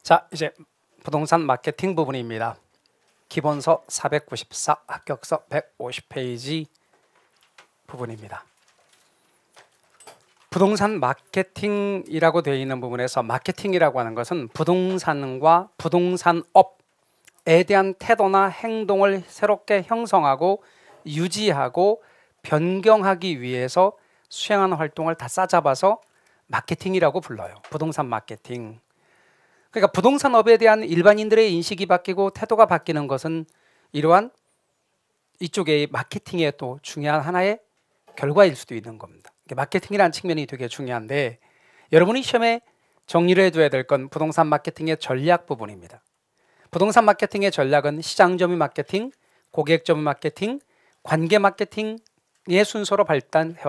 자, 이제 부동산 마케팅 부분입니다. 기본서 494, 합격서 150페이지 부분입니다. 부동산 마케팅이라고 되어 있는 부분에서 마케팅이라고 하는 것은 부동산과 부동산업에 대한 태도나 행동을 새롭게 형성하고 유지하고 변경하기 위해서 수행하는 활동을 다 싸잡아서 마케팅이라고 불러요. 부동산 마케팅. 그러니까 부동산업에 대한 일반인들의 인식이 바뀌고 태도가 바뀌는 것은 이러한 이쪽의 마케팅의 또 중요한 하나의 결과일 수도 있는 겁니다. 마케팅이라는 측면이 되게 중요한데, 여러분이 시험에 정리를 해줘야 될 건 부동산 마케팅의 전략 부분입니다. 부동산 마케팅의 전략은 시장 점유 마케팅, 고객 점유 마케팅, 관계 마케팅의 순서로 발전해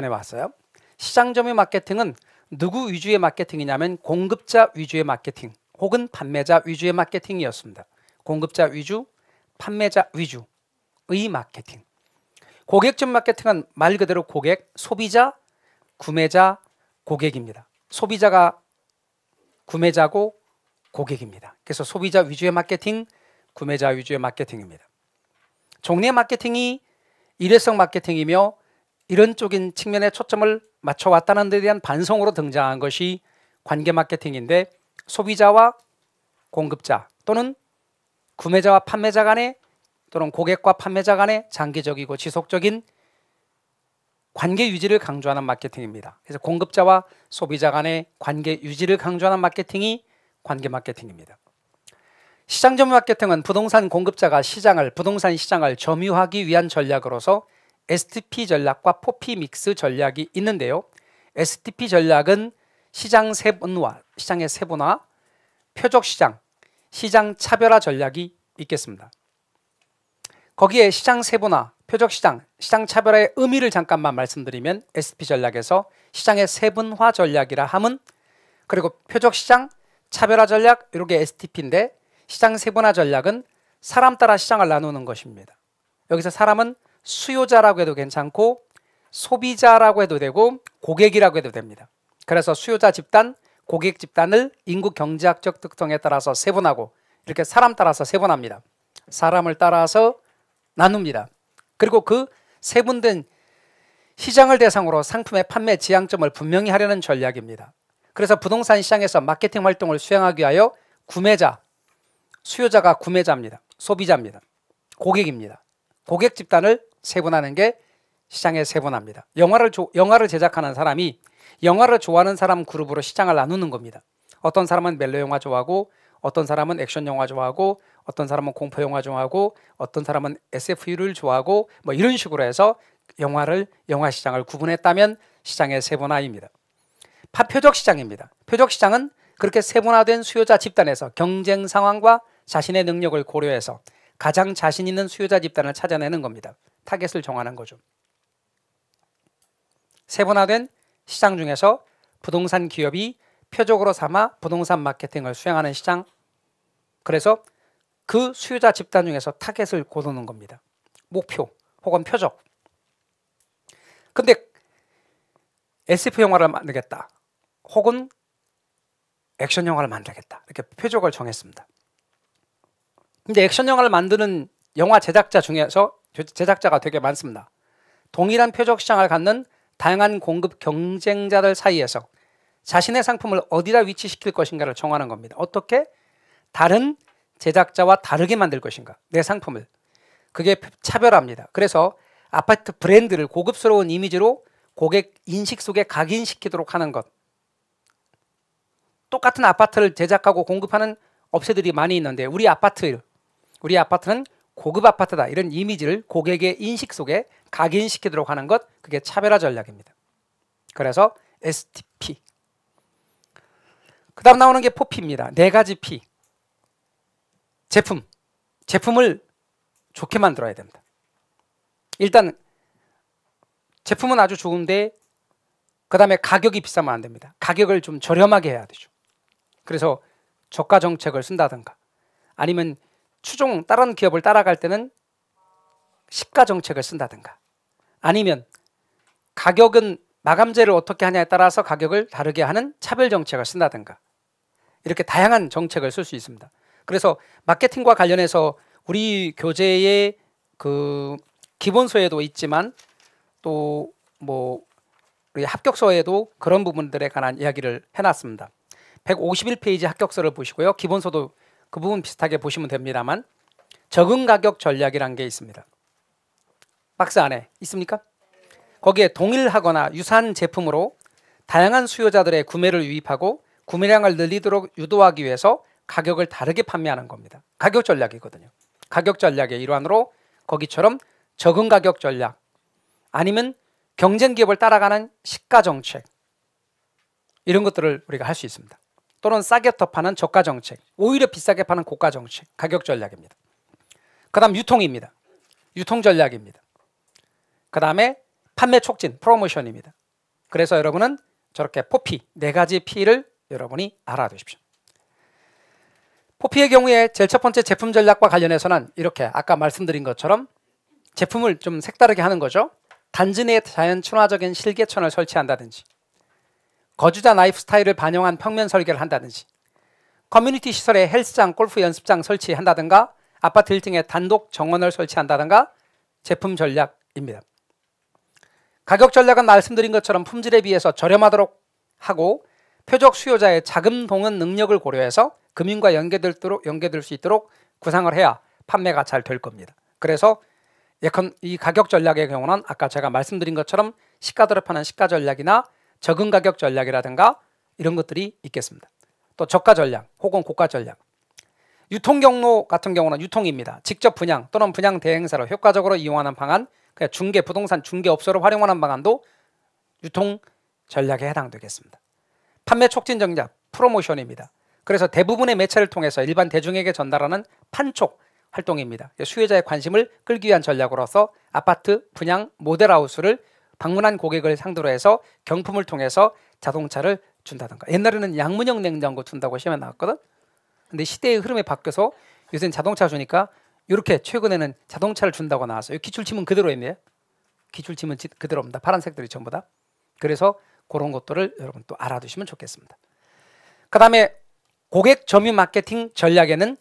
왔어요. 시장 점유 마케팅은 누구 위주의 마케팅이냐면 공급자 위주의 마케팅 혹은 판매자 위주의 마케팅이었습니다. 공급자 위주, 판매자 위주의 마케팅. 고객점 마케팅은 말 그대로 고객, 소비자, 구매자, 고객입니다. 소비자가 구매자고 고객입니다. 그래서 소비자 위주의 마케팅, 구매자 위주의 마케팅입니다. 종래 마케팅이 일회성 마케팅이며 이런 쪽인 측면에 초점을 맞춰왔다는 데 대한 반성으로 등장한 것이 관계 마케팅인데, 소비자와 공급자 또는 구매자와 판매자 간의 또는 고객과 판매자 간의 장기적이고 지속적인 관계 유지를 강조하는 마케팅입니다. 그래서 공급자와 소비자 간의 관계 유지를 강조하는 마케팅이 관계 마케팅입니다. 시장 점유 마케팅은 부동산 공급자가 부동산 시장을 점유하기 위한 전략으로서 STP 전략과 포피 믹스 전략이 있는데요. STP 전략은 시장의 세분화, 표적 시장, 시장 차별화 전략이 있겠습니다. 거기에 시장 세분화, 표적 시장, 시장 차별화의 의미를 잠깐만 말씀드리면 STP 전략에서 시장의 세분화 전략이라 함은, 그리고 표적 시장, 차별화 전략 이렇게 STP인데, 시장 세분화 전략은 사람 따라 시장을 나누는 것입니다. 여기서 사람은 수요자라고 해도 괜찮고 소비자라고 해도 되고 고객이라고 해도 됩니다. 그래서 수요자 집단, 고객 집단을 인구 경제학적 특성에 따라서 세분하고, 이렇게 사람 따라서 세분합니다. 사람을 따라서 나눕니다. 그리고 그 세분된 시장을 대상으로 상품의 판매 지향점을 분명히 하려는 전략입니다. 그래서 부동산 시장에서 마케팅 활동을 수행하기 위하여 수요자가 구매자입니다. 소비자입니다. 고객입니다. 고객 집단을 세분하는 게 시장의 세분화입니다. 영화를 제작하는 사람이 영화를 좋아하는 사람 그룹으로 시장을 나누는 겁니다. 어떤 사람은 멜로 영화 좋아하고, 어떤 사람은 액션 영화 좋아하고, 어떤 사람은 공포 영화 좋아하고, 어떤 사람은 SF를 좋아하고, 뭐 이런 식으로 해서 영화 시장을 구분했다면 시장의 세분화입니다. 표적 시장입니다. 표적 시장은 그렇게 세분화된 수요자 집단에서 경쟁 상황과 자신의 능력을 고려해서 가장 자신 있는 수요자 집단을 찾아내는 겁니다. 타겟을 정하는 거죠. 세분화된 시장 중에서 부동산 기업이 표적으로 삼아 부동산 마케팅을 수행하는 시장, 그래서 그 수요자 집단 중에서 타겟을 고르는 겁니다. 목표 혹은 표적. 근데 SF 영화를 만들겠다 혹은 액션 영화를 만들겠다, 이렇게 표적을 정했습니다. 근데 액션 영화를 만드는 영화 제작자 중에서 제작자가 되게 많습니다. 동일한 표적 시장을 갖는 다양한 공급 경쟁자들 사이에서 자신의 상품을 어디다 위치시킬 것인가를 정하는 겁니다. 어떻게 다른 제작자와 다르게 만들 것인가, 내 상품을. 그게 차별화입니다. 그래서 아파트 브랜드를 고급스러운 이미지로 고객 인식 속에 각인시키도록 하는 것. 똑같은 아파트를 제작하고 공급하는 업체들이 많이 있는데 우리 아파트는 고급 아파트다, 이런 이미지를 고객의 인식 속에 각인시키도록 하는 것, 그게 차별화 전략입니다. 그래서 STP. 그 다음 나오는 게 포피입니다. 4가지 P. 제품을 좋게 만들어야 됩니다. 일단 제품은 아주 좋은데 그 다음에 가격이 비싸면 안 됩니다. 가격을 좀 저렴하게 해야 되죠. 그래서 저가 정책을 쓴다든가, 아니면 다른 기업을 따라갈 때는 시가 정책을 쓴다든가, 아니면 가격은 마감재를 어떻게 하냐에 따라서 가격을 다르게 하는 차별 정책을 쓴다든가, 이렇게 다양한 정책을 쓸 수 있습니다. 그래서 마케팅과 관련해서 우리 교재의 그 기본서에도 있지만 또 뭐 우리 합격서에도 그런 부분들에 관한 이야기를 해놨습니다. 151페이지 합격서를 보시고요. 기본서도 그 부분 비슷하게 보시면 됩니다만 적응 가격 전략이라는 게 있습니다. 박스 안에 있습니까? 거기에 동일하거나 유사한 제품으로 다양한 수요자들의 구매를 유입하고 구매량을 늘리도록 유도하기 위해서 가격을 다르게 판매하는 겁니다. 가격 전략이거든요. 가격 전략의 일환으로 거기처럼 적응 가격 전략 아니면 경쟁 기업을 따라가는 시가 정책 이런 것들을 우리가 할 수 있습니다. 또는 싸게 더 파는 저가 정책, 오히려 비싸게 파는 고가 정책, 가격 전략입니다. 그 다음 유통입니다. 유통 전략입니다. 그 다음에 판매 촉진, 프로모션입니다. 그래서 여러분은 저렇게 포피, 4가지 P를 여러분이 알아두십시오. 포피의 경우에 제일 첫 번째 제품 전략과 관련해서는 이렇게 아까 말씀드린 것처럼 제품을 좀 색다르게 하는 거죠. 단지 내에 자연 친화적인 실개천을 설치한다든지 거주자 라이프 스타일을 반영한 평면 설계를 한다든지 커뮤니티 시설에 헬스장, 골프 연습장 설치한다든가 아파트 1층에 단독 정원을 설치한다든가 제품 전략입니다. 가격 전략은 말씀드린 것처럼 품질에 비해서 저렴하도록 하고 표적 수요자의 자금 동원 능력을 고려해서 금융과 연계될 수 있도록 구상을 해야 판매가 잘 될 겁니다. 그래서 이 가격 전략의 경우는 아까 제가 말씀드린 것처럼 시가대로 파는 시가 전략이나 적응 가격 전략이라든가 이런 것들이 있겠습니다. 또 저가 전략 혹은 고가 전략. 유통 경로 같은 경우는 유통입니다. 직접 분양 또는 분양 대행사로 효과적으로 이용하는 방안, 그러니까 중개, 부동산 중개업소를 활용하는 방안도 유통 전략에 해당되겠습니다. 판매 촉진 전략, 프로모션입니다. 그래서 대부분의 매체를 통해서 일반 대중에게 전달하는 판촉 활동입니다. 수요자의 관심을 끌기 위한 전략으로서 아파트, 분양, 모델하우스를 방문한 고객을 상대로 해서 경품을 통해서 자동차를 준다든가. 옛날에는 양문형 냉장고 준다고 시험에 나왔거든. 근데 시대의 흐름에 바뀌어서 요새는 자동차 주니까 이렇게 최근에는 자동차를 준다고 나왔어요. 기출침은 그대로 있네요. 기출침은 그대로입니다. 파란색들이 전부 다. 그래서 그런 것들을 여러분 또 알아두시면 좋겠습니다. 그 다음에 고객 점유 마케팅 전략에는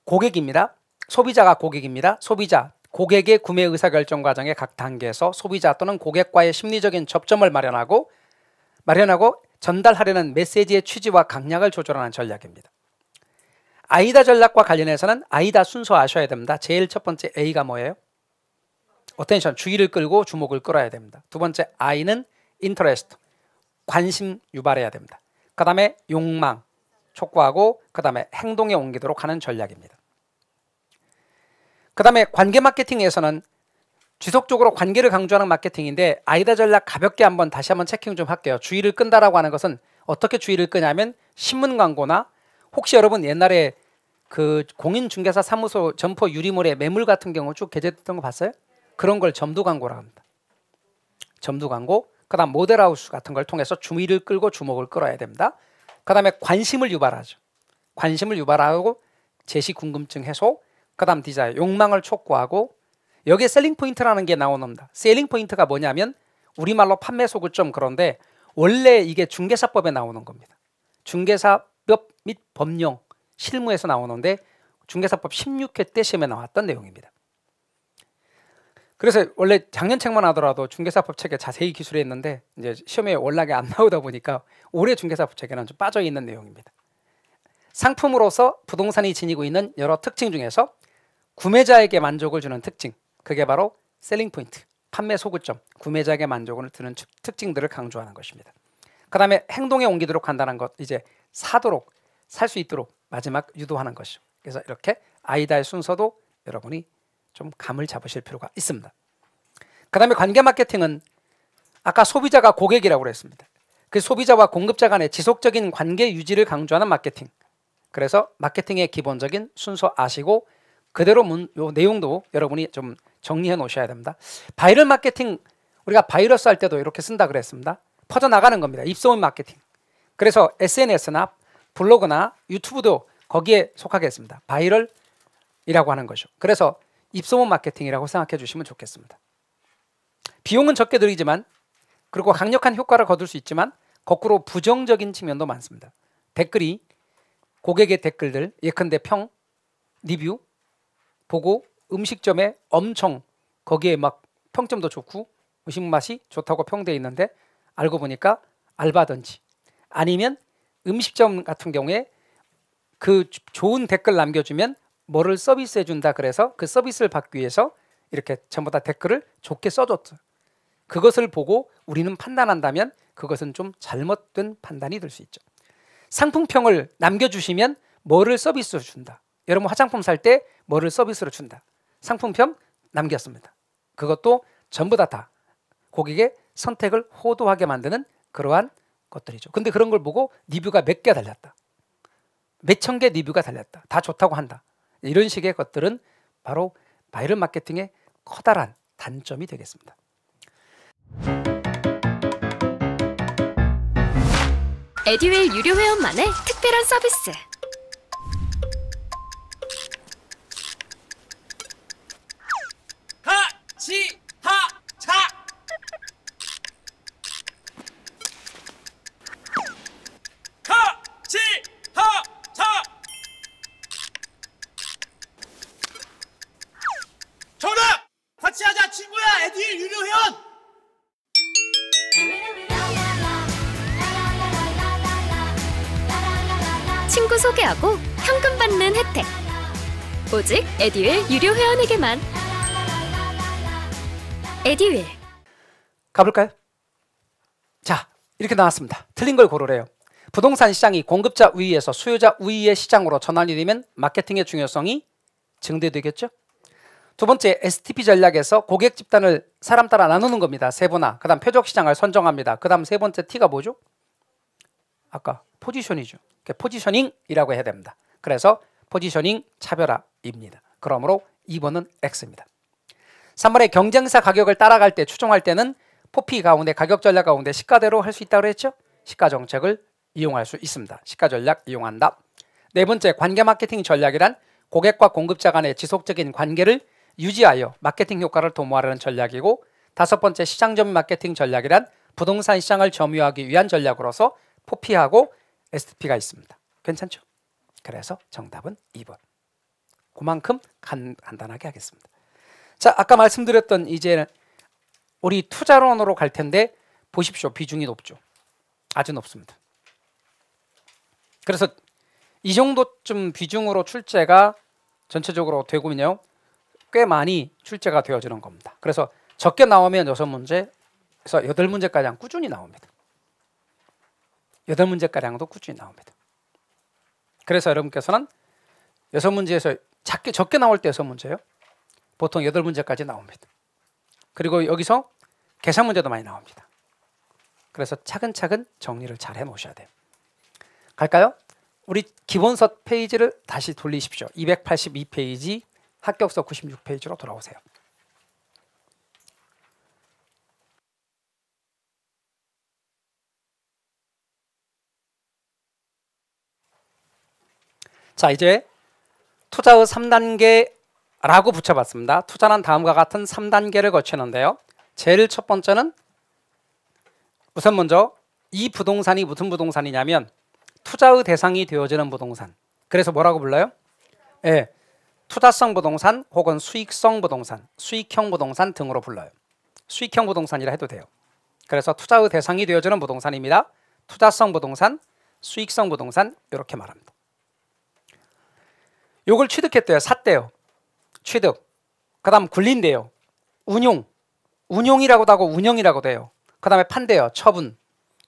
고객입니다. 소비자가 고객입니다. 소비자, 고객의 구매 의사결정 과정의 각 단계에서 소비자 또는 고객과의 심리적인 접점을 마련하고 전달하려는 메시지의 취지와 강약을 조절하는 전략입니다. 아이다 전략과 관련해서는 아이다 순서 아셔야 됩니다. 제일 첫 번째 A가 뭐예요? 어텐션, 주의를 끌고 주목을 끌어야 됩니다. 두 번째 I는 interest, 관심 유발해야 됩니다. 그 다음에 욕망, 촉구하고 그 다음에 행동에 옮기도록 하는 전략입니다. 그 다음에 관계 마케팅에서는 지속적으로 관계를 강조하는 마케팅인데 아이다 전략 가볍게 다시 한번 체킹 좀 할게요. 주의를 끈다라고 하는 것은 어떻게 주의를 끄냐면 신문 광고나 혹시 여러분 옛날에 그 공인중개사 사무소 점포 유리물에 매물 같은 경우 쭉 게재됐던 거 봤어요? 그런 걸 점두 광고라고 합니다. 점두 광고. 그 다음 모델하우스 같은 걸 통해서 주의를 끌고 주목을 끌어야 됩니다. 그 다음에 관심을 유발하죠. 관심을 유발하고 제시 궁금증 해소, 그 다음 디자인, 욕망을 촉구하고 여기에 셀링 포인트라는 게 나옵니다. 셀링 포인트가 뭐냐면 우리말로 판매 소구점 그런데 원래 이게 중개사법에 나오는 겁니다. 중개사법 및 법령 실무에서 나오는데 중개사법 16회 때 시험에 나왔던 내용입니다. 그래서 원래 작년 책만 하더라도 중개사법 책에 자세히 기술했는데 이제 시험에 워낙에 안 나오다 보니까 올해 중개사법 책에는 좀 빠져 있는 내용입니다. 상품으로서 부동산이 지니고 있는 여러 특징 중에서 구매자에게 만족을 주는 특징, 그게 바로 셀링 포인트, 판매 소구점, 구매자에게 만족을 주는 특징들을 강조하는 것입니다. 그 다음에 행동에 옮기도록 한다는 것, 이제 사도록, 살 수 있도록 마지막 유도하는 것이죠. 그래서 이렇게 아이다의 순서도 여러분이 좀 감을 잡으실 필요가 있습니다. 그 다음에 관계 마케팅은 아까 소비자가 고객이라고 그랬습니다. 그 소비자와 공급자 간의 지속적인 관계 유지를 강조하는 마케팅. 그래서 마케팅의 기본적인 순서 아시고 그대로 요 내용도 여러분이 좀 정리해 놓으셔야 됩니다. 바이럴 마케팅, 우리가 바이러스 할 때도 이렇게 쓴다 그랬습니다. 퍼져나가는 겁니다. 입소문 마케팅. 그래서 SNS나 블로그나 유튜브도 거기에 속하겠습니다. 바이럴이라고 하는 거죠. 그래서 입소문 마케팅이라고 생각해 주시면 좋겠습니다. 비용은 적게 들이지만 그리고 강력한 효과를 거둘 수 있지만 거꾸로 부정적인 측면도 많습니다. 댓글이 고객의 댓글들, 예컨대 평, 리뷰 보고 음식점에 엄청 거기에 막 평점도 좋고 음식 맛이 좋다고 평돼 있는데 알고 보니까 알바든지 아니면 음식점 같은 경우에 그 좋은 댓글 남겨주면 뭐를 서비스해 준다 그래서 그 서비스를 받기 위해서 이렇게 전부 다 댓글을 좋게 써줬어. 그것을 보고 우리는 판단한다면 그것은 좀 잘못된 판단이 될 수 있죠. 상품평을 남겨주시면 뭐를 서비스로 준다. 여러분 화장품 살 때 뭐를 서비스로 준다. 상품평 남겼습니다. 그것도 전부 다 고객의 선택을 호도하게 만드는 그러한 것들이죠. 근데 그런 걸 보고 리뷰가 몇 개 달렸다. 몇천 개 리뷰가 달렸다. 다 좋다고 한다. 이런 식의 것들은 바로 바이럴 마케팅의 커다란 단점이 되겠습니다. 에듀윌 유료 회원만의 특별한 서비스. 하치하차 하치하차 정답! 같이 하자 친구야 에듀윌 유료 회원! 친구 소개하고 현금 받는 혜택. 오직 에듀윌 유료 회원에게만. 에듀윌. 가볼까요? 자, 이렇게 나왔습니다. 틀린 걸 고르래요. 부동산 시장이 공급자 우위에서 수요자 우위의 시장으로 전환이 되면 마케팅의 중요성이 증대되겠죠? 두 번째, STP 전략에서 고객 집단을 사람 따라 나누는 겁니다. 세분화. 그 다음 표적 시장을 선정합니다. 그 다음 세 번째 T가 뭐죠? 아까 포지션이죠. 포지셔닝이라고 해야 됩니다. 그래서 포지셔닝 차별화입니다. 그러므로 2번은 X입니다. 3번에 경쟁사 가격을 따라갈 때 추종할 때는 포피 가운데 가격 전략 가운데 시가대로 할 수 있다고 그랬죠? 시가 정책을 이용할 수 있습니다. 시가 전략 이용한다. 네 번째, 관계 마케팅 전략이란 고객과 공급자 간의 지속적인 관계를 유지하여 마케팅 효과를 도모하려는 전략이고, 다섯 번째, 시장 점유 마케팅 전략이란 부동산 시장을 점유하기 위한 전략으로서 포피하고 STP가 있습니다. 괜찮죠? 그래서 정답은 2번. 그만큼 간단하게 하겠습니다. 자, 아까 말씀드렸던 이제 우리 투자론으로 갈 텐데 보십시오. 비중이 높죠. 아주 높습니다. 그래서 이 정도쯤 비중으로 출제가 전체적으로 되고면요, 꽤 많이 출제가 되어지는 겁니다. 그래서 적게 나오면 6문제에서 8문제까지 꾸준히 나옵니다. 8문제가량도 꾸준히 나옵니다. 그래서 여러분께서는 6문제에서 적게 나올 때 6문제예요. 보통 8문제까지 나옵니다. 그리고 여기서 계산 문제도 많이 나옵니다. 그래서 차근차근 정리를 잘 해놓으셔야 돼요. 갈까요? 우리 기본서 페이지를 다시 돌리십시오. 282페이지 합격서 96페이지로 돌아오세요. 자, 이제 투자의 3단계라고 붙여봤습니다. 투자는 다음과 같은 3단계를 거치는데요. 제일 첫 번째는 우선 먼저 이 부동산이 무슨 부동산이냐면 투자의 대상이 되어지는 부동산. 그래서 뭐라고 불러요? 네, 투자성 부동산 혹은 수익성 부동산, 수익형 부동산 등으로 불러요. 수익형 부동산이라 해도 돼요. 그래서 투자의 대상이 되어지는 부동산입니다. 투자성 부동산, 수익성 부동산 이렇게 말합니다. 요걸 취득했대요. 샀대요. 취득. 그 다음 굴린대요. 운용. 운용이라고도 하고 운영이라고도 해요. 그 다음에 판대요. 처분.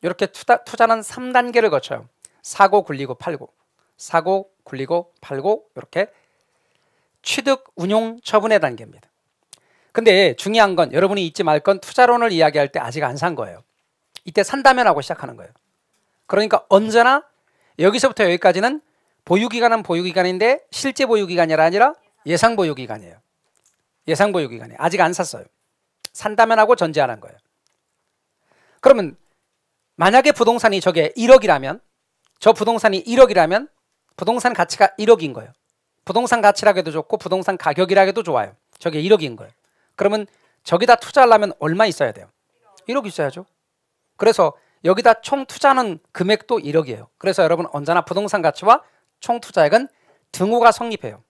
이렇게 투자는 3단계를 거쳐요. 사고, 굴리고, 팔고. 사고, 굴리고, 팔고 이렇게 취득, 운용, 처분의 단계입니다. 근데 중요한 건 여러분이 잊지 말 건 투자론을 이야기할 때 아직 안 산 거예요. 이때 산다면 하고 시작하는 거예요. 그러니까 언제나 여기서부터 여기까지는 보유기간은 보유기간인데 실제 보유기간이 아니라 예상 보유기간이에요. 예상 보유기간이에요. 아직 안 샀어요. 산다면 하고 전제 안 한 거예요. 그러면 만약에 부동산이 저게 1억이라면 저 부동산이 1억이라면 부동산 가치가 1억인 거예요. 부동산 가치라고 해도 좋고 부동산 가격이라고 해도 좋아요. 저게 1억인 거예요. 그러면 저기다 투자하려면 얼마 있어야 돼요? 1억 있어야죠. 그래서 여기다 총 투자하는 금액도 1억이에요. 그래서 여러분 언제나 부동산 가치와 총투자액은 등호가 성립해요.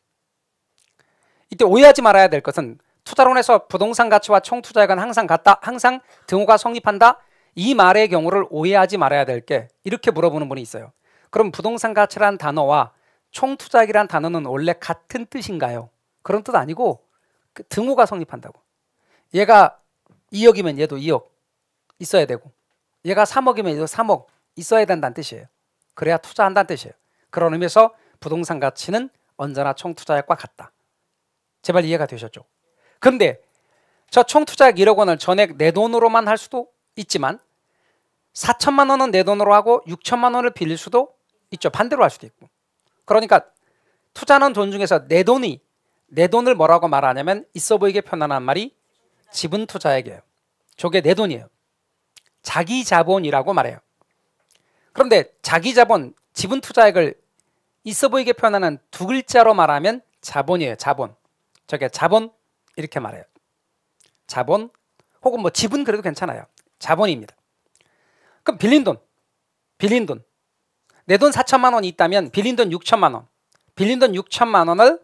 이때 오해하지 말아야 될 것은 투자론에서 부동산 가치와 총투자액은 항상 같다, 항상 등호가 성립한다, 이 말의 경우를 오해하지 말아야 될 게 이렇게 물어보는 분이 있어요. 그럼 부동산 가치란 단어와 총투자액이란 단어는 원래 같은 뜻인가요? 그런 뜻 아니고 그 등호가 성립한다고. 얘가 2억이면 얘도 2억 있어야 되고, 얘가 3억이면 얘도 3억 있어야 된다는 뜻이에요. 그래야 투자한다는 뜻이에요. 그런 의미에서 부동산 가치는 언제나 총투자액과 같다. 제발 이해가 되셨죠? 그런데 저 총투자액 1억 원을 전액 내 돈으로만 할 수도 있지만 4천만 원은 내 돈으로 하고 6천만 원을 빌릴 수도 있죠. 반대로 할 수도 있고. 그러니까 투자하는 돈 중에서 내 돈을 뭐라고 말하냐면 있어 보이게 표현한 말이 지분 투자액이에요. 저게 내 돈이에요. 자기 자본이라고 말해요. 그런데 자기 자본, 지분 투자액을 있어 보이게 표현하는 두 글자로 말하면 자본이에요. 자본. 저게 자본 이렇게 말해요. 자본 혹은 뭐 지분 그래도 괜찮아요. 자본입니다. 그럼 빌린 돈. 내 돈 4천만 원이 있다면 빌린 돈 6천만 원. 빌린 돈 6천만 원을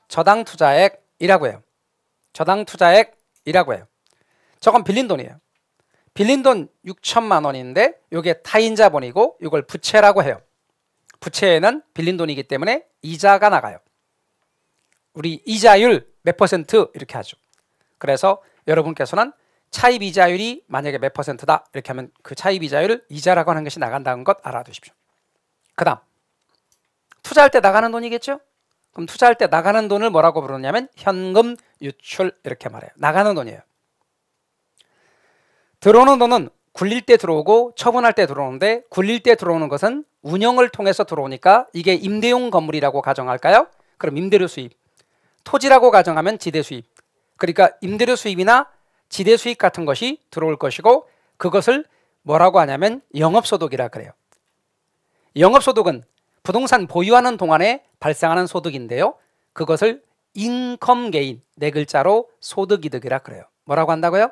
저당 투자액이라고 해요. 저당 투자액이라고 해요. 저건 빌린 돈이에요. 빌린 돈 6천만 원인데 이게 타인 자본이고 이걸 부채라고 해요. 부채에는 빌린 돈이기 때문에 이자가 나가요. 우리 이자율 몇 퍼센트 이렇게 하죠. 그래서 여러분께서는 차입 이자율이 만약에 몇 퍼센트다 이렇게 하면 그 차입 이자율을 이자라고 하는 것이 나간다는 것 알아두십시오. 그 다음 투자할 때 나가는 돈이겠죠? 그럼 투자할 때 나가는 돈을 뭐라고 부르냐면 현금 유출 이렇게 말해요. 나가는 돈이에요. 들어오는 돈은 굴릴 때 들어오고 처분할 때 들어오는데 굴릴 때 들어오는 것은 운영을 통해서 들어오니까 이게 임대용 건물이라고 가정할까요? 그럼 임대료 수입. 토지라고 가정하면 지대 수입. 그러니까 임대료 수입이나 지대 수입 같은 것이 들어올 것이고 그것을 뭐라고 하냐면 영업소득이라 그래요. 영업소득은 부동산 보유하는 동안에 발생하는 소득인데요. 그것을 인컴 게인, 네 글자로 소득이득이라 그래요. 뭐라고 한다고요?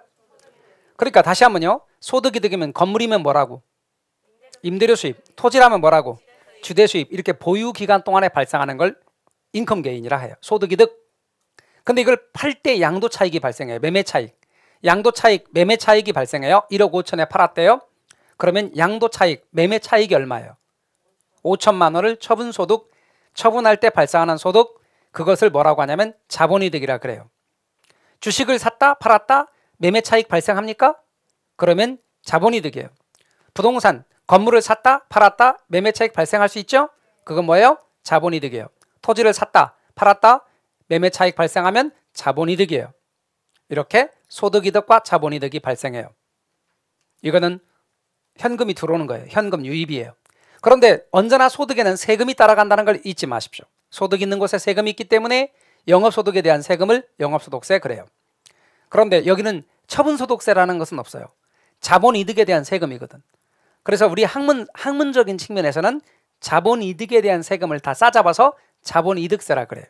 그러니까 다시 한번요. 소득이득이면 건물이면 뭐라고? 임대료 수입. 토지라면 뭐라고? 주대 수입. 이렇게 보유 기간 동안에 발생하는 걸 인컴 게인이라 해요. 소득이득. 근데 이걸 팔 때 양도 차익이 발생해요. 매매 차익. 양도 차익, 매매 차익이 발생해요. 1억 5천에 팔았대요. 그러면 양도 차익, 매매 차익이 얼마예요? 5천만 원을 처분 소득, 처분할 때 발생하는 소득, 그것을 뭐라고 하냐면 자본이득이라 그래요. 주식을 샀다, 팔았다, 매매 차익 발생합니까? 그러면 자본이득이에요. 부동산, 건물을 샀다, 팔았다, 매매 차익 발생할 수 있죠? 그건 뭐예요? 자본이득이에요. 토지를 샀다, 팔았다, 매매 차익 발생하면 자본이득이에요. 이렇게 소득이득과 자본이득이 발생해요. 이거는 현금이 들어오는 거예요. 현금 유입이에요. 그런데 언제나 소득에는 세금이 따라간다는 걸 잊지 마십시오. 소득 있는 곳에 세금이 있기 때문에 영업소득에 대한 세금을 영업소득세 그래요. 그런데 여기는 처분소득세라는 것은 없어요. 자본이득에 대한 세금이거든. 그래서 우리 학문적인 측면에서는 자본이득에 대한 세금을 다 싸잡아서 자본이득세라 그래요.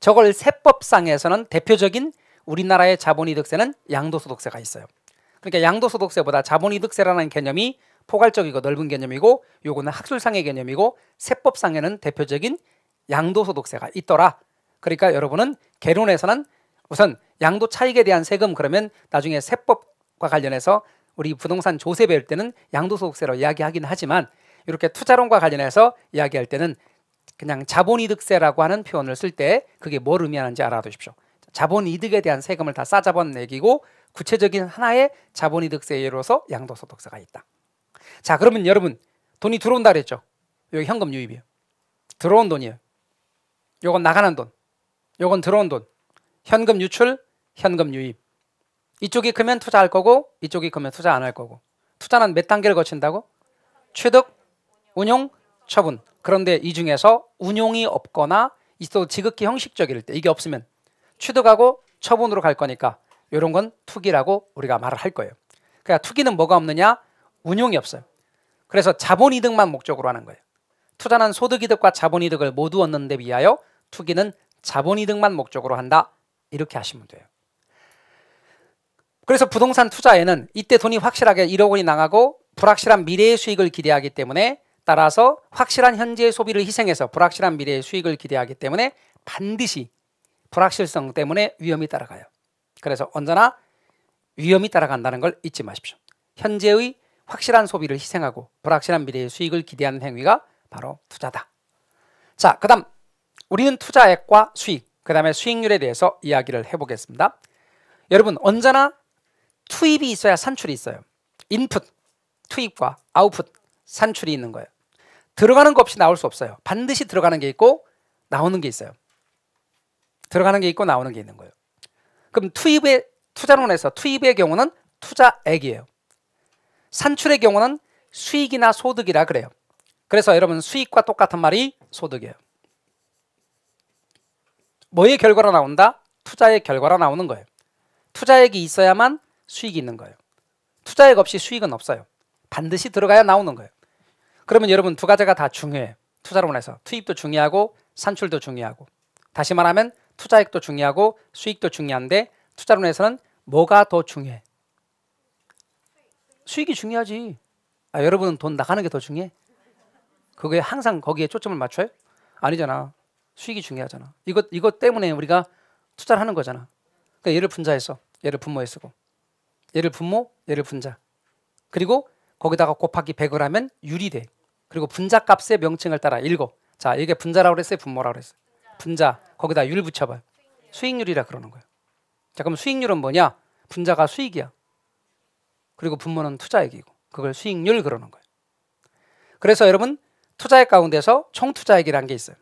저걸 세법상에서는 대표적인 우리나라의 자본이득세는 양도소득세가 있어요. 그러니까 양도소득세보다 자본이득세라는 개념이 포괄적이고 넓은 개념이고 요거는 학술상의 개념이고 세법상에는 대표적인 양도소득세가 있더라. 그러니까 여러분은 개론에서는 우선 양도 차익에 대한 세금 그러면 나중에 세법과 관련해서 우리 부동산 조세 배울 때는 양도소득세로 이야기하긴 하지만 이렇게 투자론과 관련해서 이야기할 때는 그냥 자본이득세라고 하는 표현을 쓸 때 그게 뭘 의미하는지 알아두십시오. 자본이득에 대한 세금을 다 싸잡아내기고 구체적인 하나의 자본이득세 예로서 양도소득세가 있다. 자, 그러면 여러분 돈이 들어온다 그랬죠? 여기 현금 유입이에요. 들어온 돈이에요. 요건 나가는 돈, 요건 들어온 돈. 현금 유출, 현금 유입. 이쪽이 크면 투자할 거고 이쪽이 크면 투자 안 할 거고. 투자는 몇 단계를 거친다고? 취득, 운용, 처분. 그런데 이 중에서 운용이 없거나 있어도 지극히 형식적일 때 이게 없으면 취득하고 처분으로 갈 거니까 이런 건 투기라고 우리가 말을 할 거예요. 그러니까 투기는 뭐가 없느냐? 운용이 없어요. 그래서 자본이득만 목적으로 하는 거예요. 투자는 소득이득과 자본이득을 모두 얻는 데 비하여 투기는 자본이득만 목적으로 한다. 이렇게 하시면 돼요. 그래서 부동산 투자에는 이때 돈이 확실하게 1억 원이 나가고 불확실한 미래의 수익을 기대하기 때문에 따라서 확실한 현재의 소비를 희생해서 불확실한 미래의 수익을 기대하기 때문에 반드시 불확실성 때문에 위험이 따라가요. 그래서 언제나 위험이 따라간다는 걸 잊지 마십시오. 현재의 확실한 소비를 희생하고 불확실한 미래의 수익을 기대하는 행위가 바로 투자다. 자, 그 다음 우리는 투자액과 수익, 그 다음에 수익률에 대해서 이야기를 해보겠습니다. 여러분, 언제나 투입이 있어야 산출이 있어요. 인풋, 투입과 아웃풋, 산출이 있는 거예요. 들어가는 거 없이 나올 수 없어요. 반드시 들어가는 게 있고 나오는 게 있어요. 들어가는 게 있고 나오는 게 있는 거예요. 그럼 투자론에서 투입의 경우는 투자액이에요. 산출의 경우는 수익이나 소득이라 그래요. 그래서 여러분, 수익과 똑같은 말이 소득이에요. 뭐의 결과로 나온다? 투자의 결과로 나오는 거예요. 투자액이 있어야만 수익이 있는 거예요. 투자액 없이 수익은 없어요. 반드시 들어가야 나오는 거예요. 그러면 여러분, 두 가지가 다 중요해요. 투자론에서 투입도 중요하고 산출도 중요하고, 다시 말하면 투자액도 중요하고 수익도 중요한데 투자론에서는 뭐가 더 중요해? 수익이 중요하지. 여러분은 돈 나가는 게 더 중요해? 그게 항상 거기에 초점을 맞춰요? 아니잖아. 수익이 중요하잖아. 이것 때문에 우리가 투자를 하는 거잖아. 그러니까 얘를 분자해서 얘를 분모에 쓰고, 얘를 분모, 얘를 분자, 그리고 거기다가 곱하기 100을 하면 율이 돼. 그리고 분자 값의 명칭을 따라 읽어. 자, 이게 분자라고 그랬어요? 분모라고 그랬어요? 분자. 거기다 율 붙여봐요. 수익률이라 그러는 거예요. 자, 그럼 수익률은 뭐냐? 분자가 수익이야. 그리고 분모는 투자액이고, 그걸 수익률 그러는 거예요. 그래서 여러분, 투자액 가운데서 총투자액이라는 게 있어요.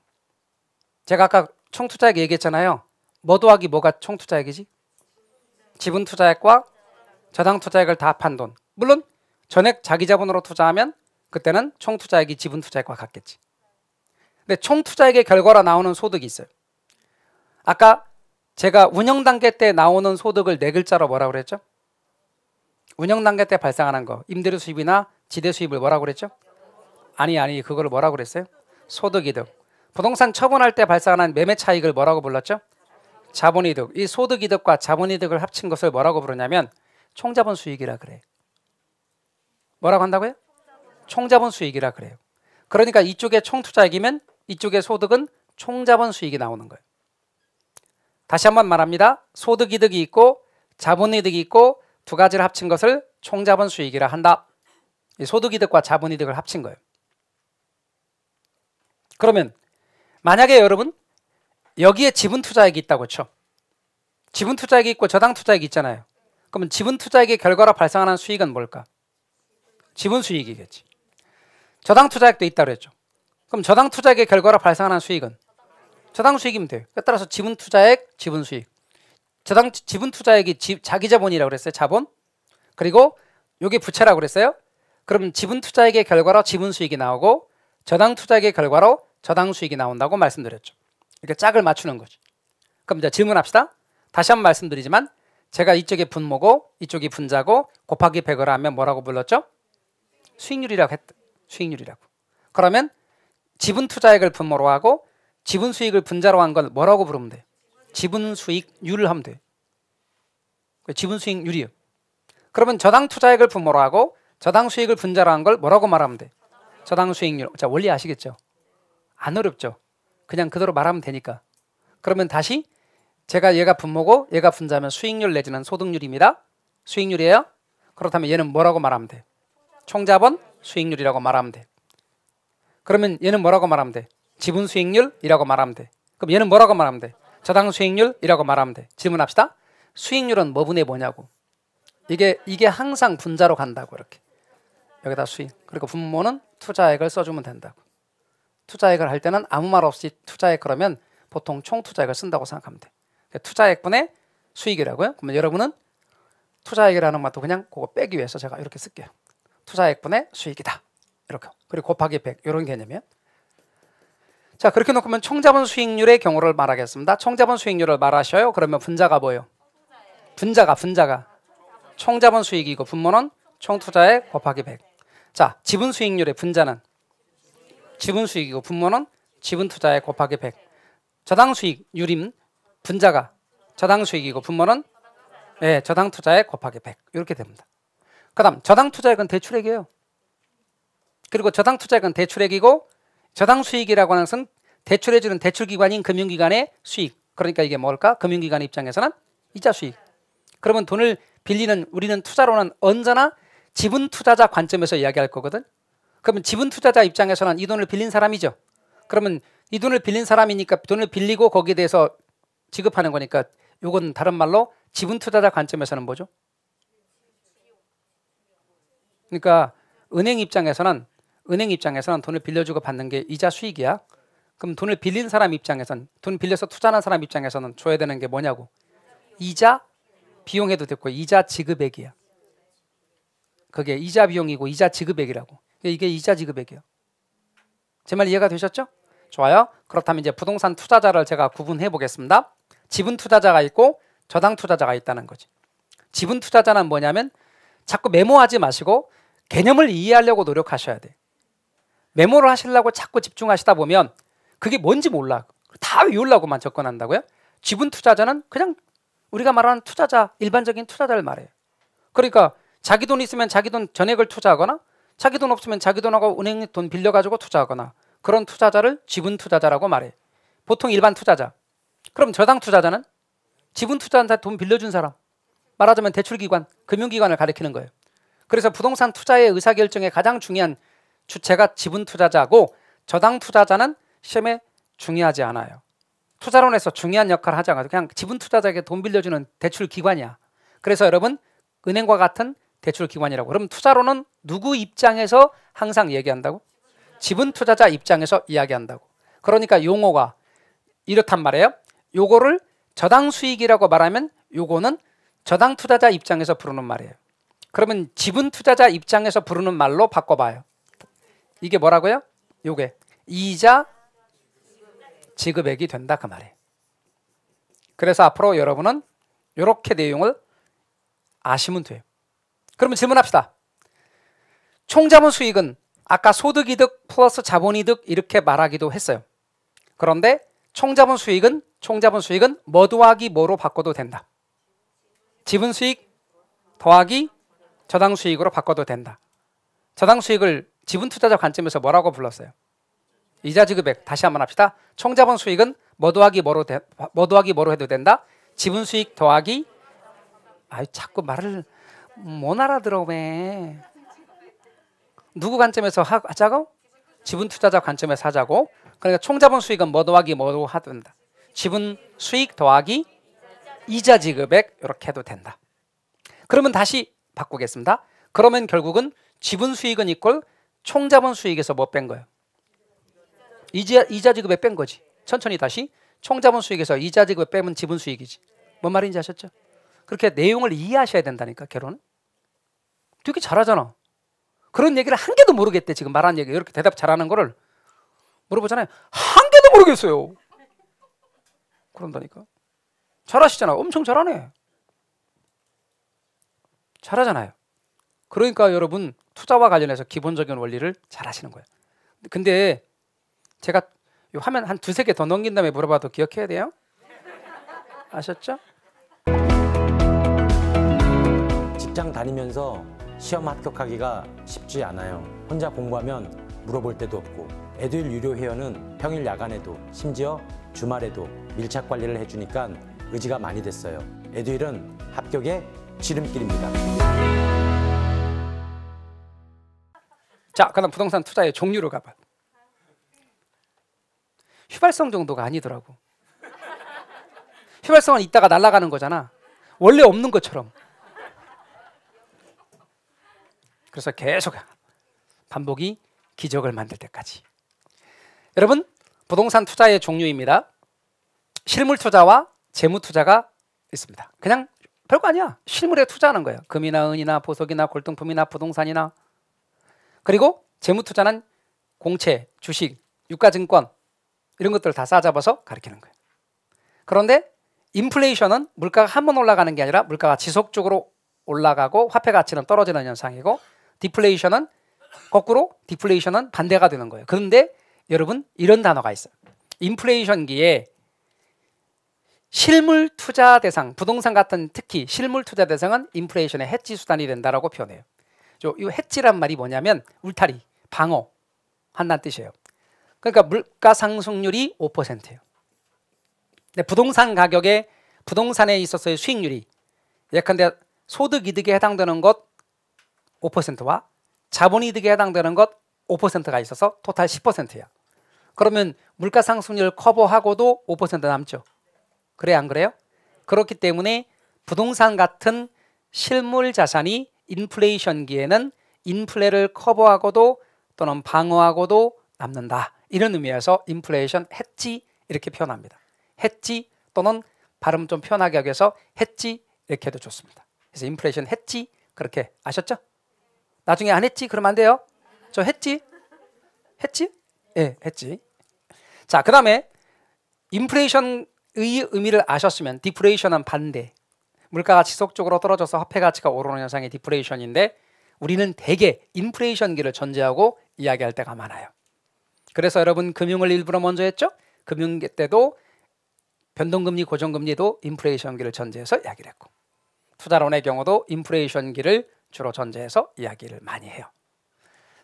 제가 아까 총투자액 얘기했잖아요. 뭐 더하기 뭐가 총투자액이지? 지분투자액과 저당투자액을 다 합한 돈. 물론 전액 자기 자본으로 투자하면 그때는 총투자액이 지분투자액과 같겠지. 근데 총투자액의 결과로 나오는 소득이 있어요. 아까 제가 운영 단계 때 나오는 소득을 네 글자로 뭐라고 그랬죠? 운영 단계 때 발생하는 거, 임대료 수입이나 지대 수입을 뭐라고 그랬죠? 아니, 그거를 뭐라고 그랬어요? 소득이득. 부동산 처분할 때 발생하는 매매 차익을 뭐라고 불렀죠? 자본이득. 이 소득이득과 자본이득을 합친 것을 뭐라고 부르냐면 총자본 수익이라 그래요. 뭐라고 한다고요? 총자본 수익이라 그래요. 그러니까 이쪽에 총투자액이면 이쪽에 소득은 총자본 수익이 나오는 거예요. 다시 한번 말합니다. 소득이득이 있고 자본이득이 있고 두 가지를 합친 것을 총자본 수익이라 한다. 이 소득이득과 자본이득을 합친 거예요. 그러면 만약에 여러분 여기에 지분투자액이 있다고 쳐. 지분투자액이 있고 저당투자액이 있잖아요. 그러면 지분투자액의 결과로 발생하는 수익은 뭘까? 지분수익이겠지. 저당투자액도 있다고 했죠. 그럼 저당투자액의 결과로 발생하는 수익은? 저당수익이면 돼요. 따라서 지분투자액, 지분수익. 지분투자액이 자기자본이라고 그랬어요. 자본. 그리고 여기 부채라고 그랬어요. 그럼 지분투자액의 결과로 지분수익이 나오고 저당투자액의 결과로 저당수익이 나온다고 말씀드렸죠. 이렇게 짝을 맞추는 거지. 그럼 이제 질문합시다. 다시 한번 말씀드리지만 제가 이쪽이 분모고 이쪽이 분자고 곱하기 100을 하면 뭐라고 불렀죠? 수익률이라고 했다. 수익률이라고. 그러면 지분투자액을 분모로 하고 지분수익을 분자로 한 건 뭐라고 부르면 돼? 지분수익률을 하면 돼. 지분수익률이요. 그러면 저당투자액을 분모로 하고 저당수익을 분자로 한 걸 뭐라고 말하면 돼? 저당수익률. 자, 원리 아시겠죠? 안 어렵죠? 그냥 그대로 말하면 되니까. 그러면 다시 제가 얘가 분모고 얘가 분자면 수익률 내지는 소득률입니다. 수익률이에요. 그렇다면 얘는 뭐라고 말하면 돼? 총자본 수익률이라고 말하면 돼. 그러면 얘는 뭐라고 말하면 돼? 지분 수익률이라고 말하면 돼. 그럼 얘는 뭐라고 말하면 돼? 저당 수익률이라고 말하면 돼. 질문합시다. 수익률은 뭐분의 뭐냐고. 이게 항상 분자로 간다고. 이렇게 여기다 수익, 그리고 분모는 투자액을 써주면 된다고. 투자액을 할 때는 아무 말 없이 투자액 그러면 보통 총투자액을 쓴다고 생각하면 돼. 투자액분의 수익이라고요. 그러면 여러분은 투자액이라는 말도 그냥 그거 빼기 위해서 제가 이렇게 쓸게요. 투자액분의 수익이다. 이렇게. 그리고 곱하기 100 이런 개념이에요. 자, 그렇게 놓으면 총자본 수익률의 경우를 말하겠습니다. 총자본 수익률을 말하셔요. 그러면 분자가 뭐예요? 분자가 총자본 수익이고 분모는 총투자액 곱하기 100. 자, 지분 수익률의 분자는 지분 수익이고 분모는 지분 투자액 곱하기 100. 저당 수익률임 분자가 저당 수익이고 분모는 저당 투자액 곱하기 100. 이렇게 됩니다. 그다음 저당 투자액은 대출액이에요. 그리고 저당 투자액은 대출액이고 저당 수익이라고 하는 것은 대출해주는 대출기관인 금융기관의 수익. 그러니까 이게 뭘까? 금융기관 입장에서는 이자 수익. 그러면 돈을 빌리는 우리는 투자로는 언제나 지분 투자자 관점에서 이야기할 거거든. 그러면 지분 투자자 입장에서는 이 돈을 빌린 사람이죠. 그러면 이 돈을 빌린 사람이니까 돈을 빌리고 거기에 대해서 지급하는 거니까 이건 다른 말로 지분 투자자 관점에서는 뭐죠? 그러니까 은행 입장에서는 돈을 빌려주고 받는 게 이자 수익이야. 그럼 돈을 빌린 사람 입장에서는 돈 빌려서 투자하는 사람 입장에서는 줘야 되는 게 뭐냐고? 이자 비용해도 됐고 이자 지급액이야. 그게 이자 비용이고 이자 지급액이라고. 이게 이자 지급액이야. 제 말 이해가 되셨죠? 좋아요. 그렇다면 이제 부동산 투자자를 제가 구분해 보겠습니다. 지분 투자자가 있고 저당 투자자가 있다는 거지. 지분 투자자는 뭐냐면 자꾸 메모하지 마시고 개념을 이해하려고 노력하셔야 돼. 메모를 하시려고 자꾸 집중하시다 보면 그게 뭔지 몰라. 다 외우려고만 접근한다고요? 지분 투자자는 그냥 우리가 말하는 투자자, 일반적인 투자자를 말해요. 그러니까 자기 돈 있으면 자기 돈 전액을 투자하거나 자기 돈 없으면 자기 돈하고 은행 돈 빌려가지고 투자하거나 그런 투자자를 지분 투자자라고 말해. 보통 일반 투자자. 그럼 저당 투자자는 지분 투자한테 돈 빌려준 사람. 말하자면 대출기관, 금융기관을 가리키는 거예요. 그래서 부동산 투자의 의사결정에 가장 중요한 주체가 지분 투자자고 저당 투자자는 시험에 중요하지 않아요. 투자론에서 중요한 역할을 하지 않아도 그냥 지분 투자자에게 돈 빌려주는 대출기관이야. 그래서 여러분 은행과 같은 대출기관이라고. 그럼 투자론은 누구 입장에서 항상 얘기한다고? 지분 투자자 입장에서 이야기한다고. 그러니까 용어가 이렇단 말이에요. 요거를 저당 수익이라고 말하면 요거는 저당 투자자 입장에서 부르는 말이에요. 그러면 지분 투자자 입장에서 부르는 말로 바꿔봐요. 이게 뭐라고요? 요게 이자 지급액이 된다 그 말이에요. 그래서 앞으로 여러분은 이렇게 내용을 아시면 돼요. 그러면 질문합시다. 총자본 수익은 아까 소득이득 플러스 자본이득 이렇게 말하기도 했어요. 그런데 총자본 수익은 뭐 더하기 뭐로 바꿔도 된다. 지분 수익 더하기 저당 수익으로 바꿔도 된다. 저당 수익을 지분 투자자 관점에서 뭐라고 불렀어요? 이자 지급액. 다시 한번 합시다. 총자본 수익은 뭐 더하기 뭐로 해도 된다. 지분 수익 더하기 자꾸 말을 못 알아들어 왜? 누구 관점에서 하자고? 지분 투자자 관점에서 하자고. 그러니까 총자본 수익은 뭐 더하기 뭐로 해도 된다. 지분 수익 더하기 이자 지급액 이렇게 해도 된다. 그러면 다시 바꾸겠습니다. 그러면 결국은 지분 수익은 이꼴 총자본 수익에서 뭐 뺀 거예요? 이자 지급액 뺀 거지. 천천히 다시 총자본 수익에서 이자 지급액 빼면 지분 수익이지. 뭔 말인지 아셨죠? 그렇게 내용을 이해하셔야 된다니까. 결혼은 되게 잘하잖아. 그런 얘기를 한 개도 모르겠대. 지금 말한 얘기 이렇게 대답 잘하는 거를 물어보잖아요. 한 개도 모르겠어요. 그런다니까. 잘하시잖아. 엄청 잘하네. 잘하잖아요. 그러니까 여러분 투자와 관련해서 기본적인 원리를 잘 하시는 거예요. 근데 제가 요 화면 한 두세 개 더 넘긴 다음에 물어봐도 기억해야 돼요. 아셨죠? 직장 다니면서 시험 합격하기가 쉽지 않아요. 혼자 공부하면 물어볼 데도 없고 에듀윌 유료 회원은 평일 야간에도 심지어 주말에도 밀착 관리를 해주니까 의지가 많이 됐어요. 에듀윌은 합격의 지름길입니다. 자, 그다음 부동산 투자의 종류로 가봐. 휘발성 정도가 아니더라고. 휘발성은 있다가 날아가는 거잖아. 원래 없는 것처럼. 그래서 계속 반복이 기적을 만들 때까지. 여러분, 부동산 투자의 종류입니다. 실물 투자와 재무 투자가 있습니다. 그냥 별거 아니야. 실물에 투자하는 거예요. 금이나 은이나 보석이나 골동품이나 부동산이나. 그리고 재무 투자는 공채, 주식, 유가증권 이런 것들을 다 싸잡아서 가리키는 거예요. 그런데 인플레이션은 물가가 한 번 올라가는 게 아니라 물가가 지속적으로 올라가고 화폐 가치는 떨어지는 현상이고, 디플레이션은 거꾸로 디플레이션은 반대가 되는 거예요. 그런데 여러분 이런 단어가 있어요. 인플레이션기에 실물 투자 대상, 부동산 같은 특히 실물 투자 대상은 인플레이션의 해지 수단이 된다라고 표현해요. 이 해지란 말이 뭐냐면 울타리, 방어한다는 뜻이에요. 그러니까 물가 상승률이 5%예요. 근데 부동산에 있어서의 수익률이 예컨대 소득이득에 해당되는 것 5%와 자본이득에 해당되는 것 5%가 있어서 토탈 10%야. 그러면 물가 상승률 커버하고도 5% 남죠. 그래 안 그래요? 그렇기 때문에 부동산 같은 실물 자산이 인플레이션기에는 인플레를 커버하고도 또는 방어하고도 남는다. 이런 의미에서 인플레이션 해지 이렇게 표현합니다. 해지 또는 발음 좀 편하게 하기 위해서 해지 이렇게 해도 좋습니다. 그래서 인플레이션 해지 그렇게 아셨죠? 나중에 안 했지 그러면 안 돼요. 저 했지? 했지? 예, 했지. 자, 그 다음에 인플레이션의 의미를 아셨으면 디플레이션은 반대. 물가가 지속적으로 떨어져서 화폐 가치가 오르는 현상이 디플레이션인데 우리는 대개 인플레이션기를 전제하고 이야기할 때가 많아요. 그래서 여러분 금융을 일부러 먼저 했죠? 금융 때도 변동금리, 고정금리도 인플레이션기를 전제해서 이야기를 했고 투자론의 경우도 인플레이션기를 주로 전제해서 이야기를 많이 해요.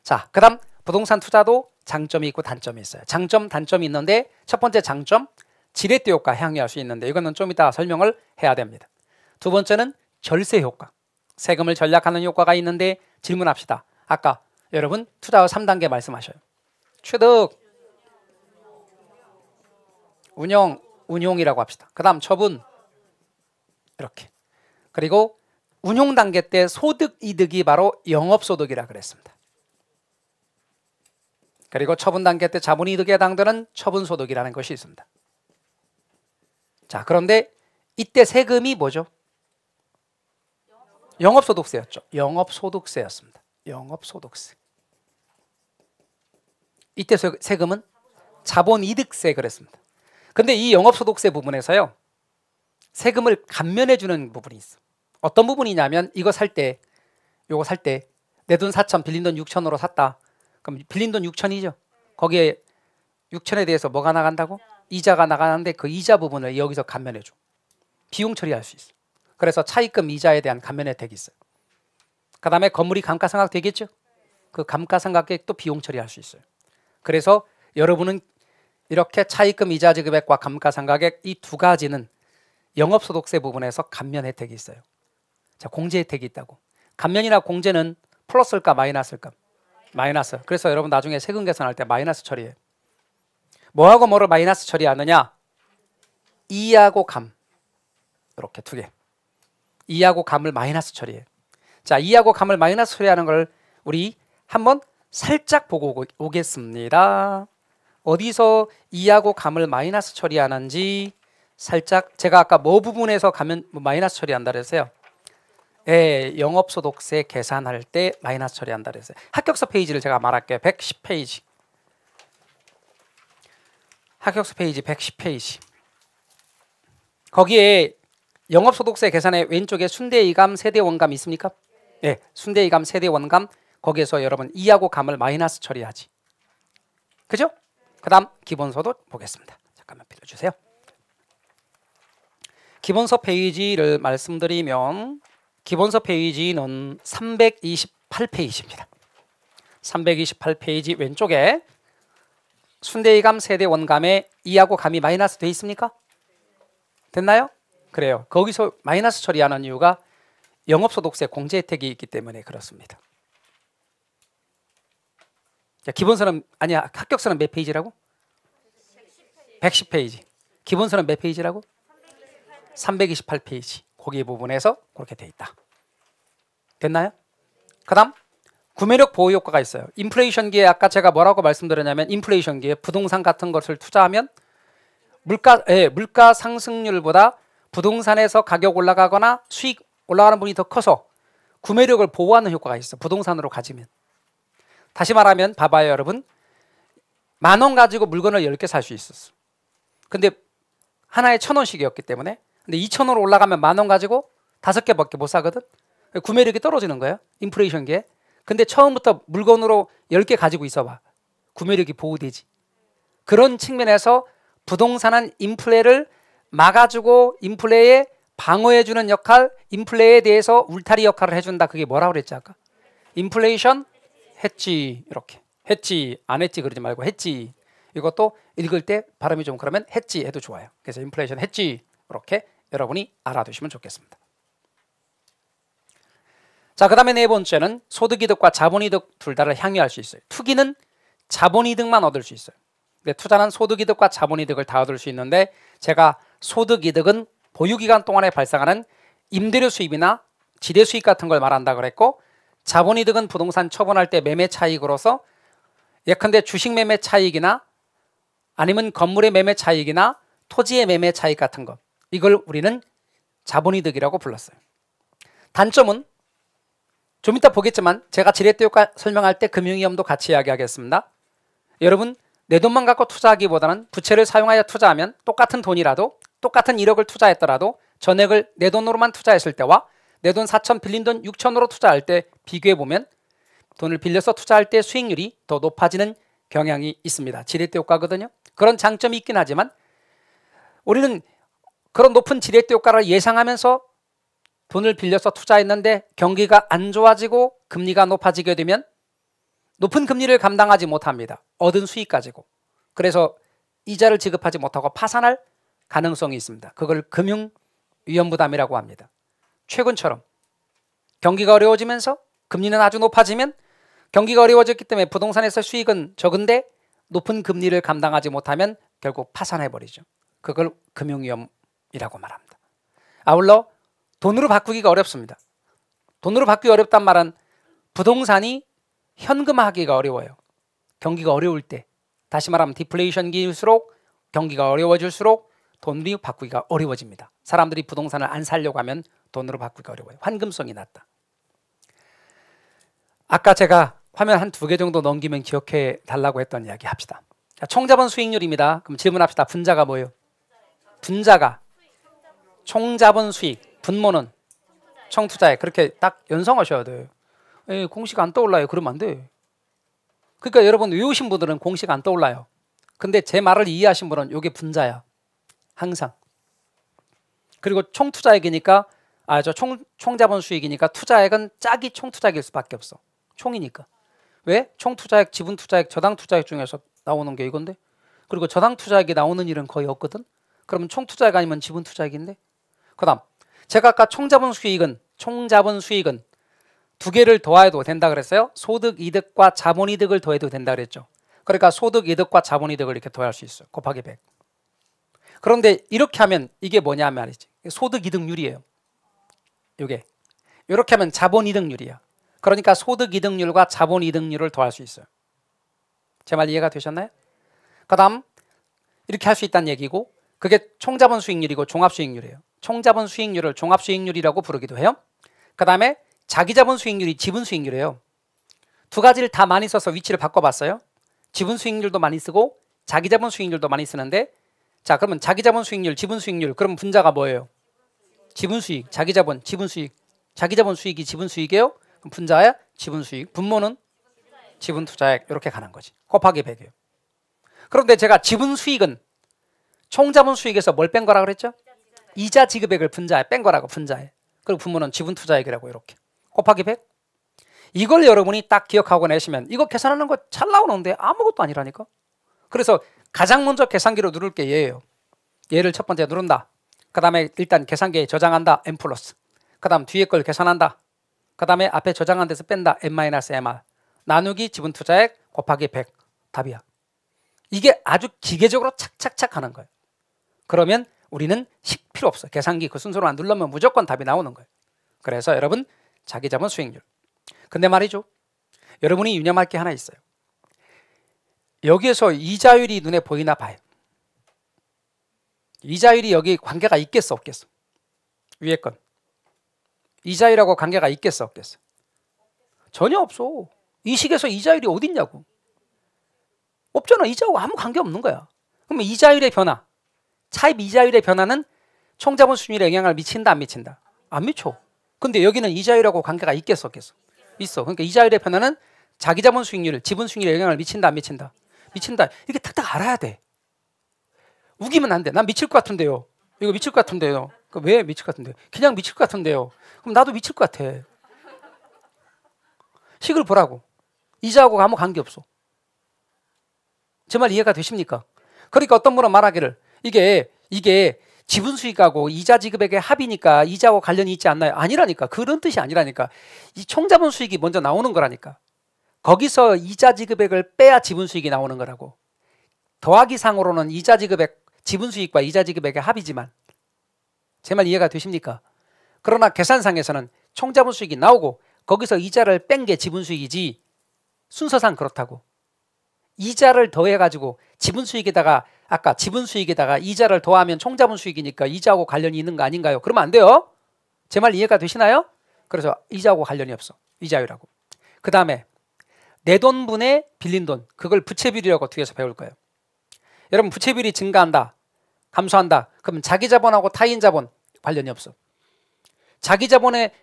자, 그 다음 부동산 투자도 장점이 있고 단점이 있어요. 장점, 단점이 있는데 첫 번째 장점, 지렛대 효과 향유할 수 있는데 이거는 좀 이따 설명을 해야 됩니다. 두 번째는 절세 효과, 세금을 절약하는 효과가 있는데 질문합시다. 아까 여러분 투자 후 3단계 말씀하셔요. 취득, 운용이라고 합시다. 그 다음 처분, 이렇게. 그리고 운용 단계 때 소득 이득이 바로 영업소득이라 그랬습니다. 그리고 처분 단계 때 자본이득에 해당되는 처분소득이라는 것이 있습니다. 자, 그런데 이때 세금이 뭐죠? 영업소득세였죠. 영업소득세였습니다. 영업소득세. 이때 세금은 자본이득세 그랬습니다. 근데 이 영업소득세 부분에서요, 세금을 감면해 주는 부분이 있어. 어떤 부분이냐면 이거 살 때, 요거 살 때 내 돈 4천 빌린 돈 6천으로 샀다. 그럼 빌린 돈 6천이죠. 거기에 6천에 대해서 뭐가 나간다고? 이자가 나가는데 그 이자 부분을 여기서 감면해 줘. 비용 처리할 수 있어. 그래서 차입금 이자에 대한 감면 혜택이 있어요. 그 다음에 건물이 감가상각 되겠죠. 그 감가상각액도 비용 처리할 수 있어요. 그래서 여러분은 이렇게 차입금 이자 지급액과 감가상각액 이 두 가지는 영업소득세 부분에서 감면 혜택이 있어요. 자, 공제 혜택이 있다고. 감면이나 공제는 플러스일까 마이너스일까? 마이너스. 그래서 여러분 나중에 세금 계산할 때 마이너스 처리해. 뭐하고 뭐를 마이너스 처리하느냐? 이하고 감. 이렇게 두 개. 이하고 감을 마이너스 처리해. 자, 이하고 감을 마이너스 처리하는 걸 우리 한번 살짝 보고 오겠습니다. 어디서 이하고 감을 마이너스 처리하는지 살짝, 제가 아까 뭐 부분에서 가면 마이너스 처리한다 그랬어요? 예, 영업소득세 계산할 때 마이너스 처리한다 그랬어요. 합격서 페이지를 제가 말할게요. 110페이지. 합격서 페이지 110페이지. 거기에 영업소득세 계산의 왼쪽에 순대이감, 세대원감 있습니까? 네, 순대이감, 세대원감. 거기에서 여러분 이하고 감을 마이너스 처리하지. 그죠? 그 다음 기본소득 보겠습니다. 잠깐만 빌려주세요. 기본서 페이지를 말씀드리면 기본서 페이지는 328페이지입니다. 328페이지 왼쪽에 순대이감, 세대원감에 이하고 감이 마이너스 돼 있습니까? 됐나요? 그래요. 거기서 마이너스 처리하는 이유가 영업소득세 공제 혜택이 있기 때문에 그렇습니다. 자, 기본서는 아니야, 합격서는 몇 페이지라고? 110페이지. 기본서는 몇 페이지라고? 328페이지. 거기 부분에서 그렇게 돼 있다. 됐나요? 그 다음 구매력 보호 효과가 있어요. 인플레이션기에 아까 제가 뭐라고 말씀드렸냐면 인플레이션기에 부동산 같은 것을 투자하면 물가 상승률보다 부동산에서 가격 올라가거나 수익 올라가는 부분이 더 커서 구매력을 보호하는 효과가 있어. 부동산으로 가지면. 다시 말하면 봐봐요 여러분. 10,000원 가지고 물건을 10개 살 수 있었어. 근데 하나에 1,000원씩이었기 때문에 근데 2,000원으로 올라가면 10,000원 가지고 5개밖에 못 사거든. 구매력이 떨어지는 거예요. 인플레이션기에. 근데 처음부터 물건으로 10개 가지고 있어봐. 구매력이 보호되지. 그런 측면에서 부동산은 인플레를 막아주고 인플레에 방어해주는 역할, 인플레에 대해서 울타리 역할을 해준다. 그게 뭐라고 그랬지 아까? 인플레이션 해지. 이렇게 했지, 안 했지 그러지 말고 했지. 이것도 읽을 때 발음이 좀 그러면 했지 해도 좋아요. 그래서 인플레이션 했지 이렇게 여러분이 알아두시면 좋겠습니다. 자, 그 다음에 네 번째는 소득이득과 자본이득 둘 다를 향유할 수 있어요. 투기는 자본이득만 얻을 수 있어요. 근데 투자는 소득이득과 자본이득을 다 얻을 수 있는데 제가 소득이득은 보유기간 동안에 발생하는 임대료 수입이나 지대 수익 같은 걸 말한다 그랬고 자본이득은 부동산 처분할 때 매매 차익으로서 예컨대 주식 매매 차익이나 아니면 건물의 매매 차익이나 토지의 매매 차익 같은 것 이걸 우리는 자본이득이라고 불렀어요. 단점은 좀 이따 보겠지만 제가 지렛대 효과 설명할 때 금융위험도 같이 이야기하겠습니다. 여러분 내 돈만 갖고 투자하기보다는 부채를 사용하여 투자하면 똑같은 돈이라도 똑같은 1억을 투자했더라도 전액을 내 돈으로만 투자했을 때와 내 돈 4천 빌린 돈 6천으로 투자할 때 비교해보면 돈을 빌려서 투자할 때 수익률이 더 높아지는 경향이 있습니다. 지렛대 효과거든요. 그런 장점이 있긴 하지만 우리는 그런 높은 지렛대 효과를 예상하면서 돈을 빌려서 투자했는데 경기가 안 좋아지고 금리가 높아지게 되면 높은 금리를 감당하지 못합니다. 얻은 수익 가지고. 그래서 이자를 지급하지 못하고 파산할 가능성이 있습니다. 그걸 금융위험부담이라고 합니다. 최근처럼 경기가 어려워지면서 금리는 아주 높아지면 경기가 어려워졌기 때문에 부동산에서 수익은 적은데 높은 금리를 감당하지 못하면 결국 파산해버리죠. 그걸 금융위험이라고 말합니다. 아울러 돈으로 바꾸기가 어렵습니다. 돈으로 바꾸기 어렵단 말은 부동산이 현금화하기가 어려워요. 경기가 어려울 때 다시 말하면 디플레이션기일수록 경기가 어려워질수록 돈으로 바꾸기가 어려워집니다. 사람들이 부동산을 안 사려고 하면 돈으로 바꾸기가 어려워요. 환금성이 낮다. 아까 제가 화면 한 2개 정도 넘기면 기억해 달라고 했던 이야기 합시다. 자, 총자본 수익률입니다. 그럼 질문합시다. 분자가 뭐예요? 분자가 총자본 수익, 분모는 총투자액. 그렇게 딱 연상하셔야 돼요. 에이, 공식 안 떠올라요. 그러면 안 돼. 그러니까 여러분 외우신 분들은 공식 안 떠올라요. 근데 제 말을 이해하신 분은 이게 분자야. 항상. 그리고 총투자액이니까 총자본 수익이니까 투자액은 짝이 총투자액일 수밖에 없어. 총이니까. 왜? 총투자액, 지분투자액, 저당투자액 중에서 나오는 게 이건데. 그리고 저당투자액이 나오는 일은 거의 없거든. 그러면 총투자액 아니면 지분투자액인데. 그 다음 제가 아까 총자본 수익은 2개를 더해도 된다 그랬어요. 소득이득과 자본이득을 더해도 된다 그랬죠. 그러니까 소득이득과 자본이득을 이렇게 더할 수 있어요. 곱하기 100. 그런데 이렇게 하면 이게 뭐냐 말이지. 소득이득률이에요. 이게 이렇게 하면 자본이득률이야. 그러니까 소득이득률과 자본이득률을 더할 수 있어요. 제 말 이해가 되셨나요? 그 다음 이렇게 할 수 있다는 얘기고 그게 총자본 수익률이고 종합수익률이에요. 총자본 수익률을 종합수익률이라고 부르기도 해요. 그 다음에 자기자본 수익률이 지분수익률이에요. 두 가지를 다 많이 써서 위치를 바꿔봤어요. 지분수익률도 많이 쓰고 자기자본 수익률도 많이 쓰는데 자 그러면 자기자본 수익률, 지분수익률 그럼 분자가 뭐예요? 지분수익, 자기자본, 지분수익. 자기자본 수익이 지분수익이에요. 그럼 분자야 지분수익. 분모는 지분투자액 이렇게 가는 거지. 곱하기 100이에요. 그런데 제가 지분수익은 총자본 수익에서 뭘 뺀 거라 그랬죠? 이자 지급액을 분자에 뺀 거라고 분자에. 그리고 분모는 지분투자액이라고 이렇게. 곱하기 100. 이걸 여러분이 딱 기억하고 내시면 이거 계산하는 거 잘 나오는데 아무것도 아니라니까. 그래서 가장 먼저 계산기로 누를 게 얘예요. 얘를 첫 번째 누른다. 그 다음에 일단 계산기에 저장한다. M 플러스. 그 다음 뒤에 걸 계산한다. 그 다음에 앞에 저장한 데서 뺀다. M-MR. 나누기 지분투자액 곱하기 100. 답이야. 이게 아주 기계적으로 착착착 하는 거예요. 그러면 우리는 식 필요 없어. 계산기 그 순서로만 누르면 무조건 답이 나오는 거예요. 그래서 여러분 자기자본 수익률. 근데 말이죠. 여러분이 유념할 게 하나 있어요. 여기에서 이자율이 눈에 보이나 봐요. 이자율이 여기 관계가 있겠어 없겠어? 위에 건. 이자율하고 관계가 있겠어 없겠어? 전혀 없어. 이 식에서 이자율이 어딨냐고. 없잖아. 이자하고 아무 관계 없는 거야. 그러면 이자율의 변화, 차입 이자율의 변화는 총자본 수익률에 영향을 미친다 안 미친다? 안 미쳐. 근데 여기는 이자율하고 관계가 있겠어 없겠어? 있어. 그러니까 이자율의 변화는 자기자본 수익률, 지분 수익률에 영향을 미친다 안 미친다? 미친다. 이렇게 탁탁 알아야 돼. 우기면 안 돼. 난 미칠 것 같은데요. 이거 미칠 것 같은데요. 왜 미칠 것 같은데요? 그냥 미칠 것 같은데요. 그럼 나도 미칠 것 같아. 식을 보라고. 이자하고 아무 관계 없어. 제 말 이해가 되십니까? 그러니까 어떤 분은 말하기를 이게 지분 수익하고 이자 지급액의 합이니까 이자하고 관련이 있지 않나요? 아니라니까. 그런 뜻이 아니라니까. 이 총자본 수익이 먼저 나오는 거라니까. 거기서 이자 지급액을 빼야 지분 수익이 나오는 거라고. 더하기 상으로는 이자 지급액, 지분 수익과 이자 지급액의 합이지만 제 말 이해가 되십니까? 그러나 계산상에서는 총자본 수익이 나오고 거기서 이자를 뺀 게 지분 수익이지 순서상 그렇다고. 이자를 더해가지고 지분 수익에다가 아까 지분 수익에다가 이자를 더하면 총자본 수익이니까 이자하고 관련이 있는 거 아닌가요? 그러면 안 돼요. 제 말 이해가 되시나요? 그래서 이자하고 관련이 없어. 이자율하고. 그 다음에 내 돈분의 빌린 돈, 그걸 부채비율이라고 뒤에서 배울 거예요. 여러분 부채비율이 증가한다, 감소한다. 그러면 자기 자본하고 타인 자본 관련이 없어. 자기 자본에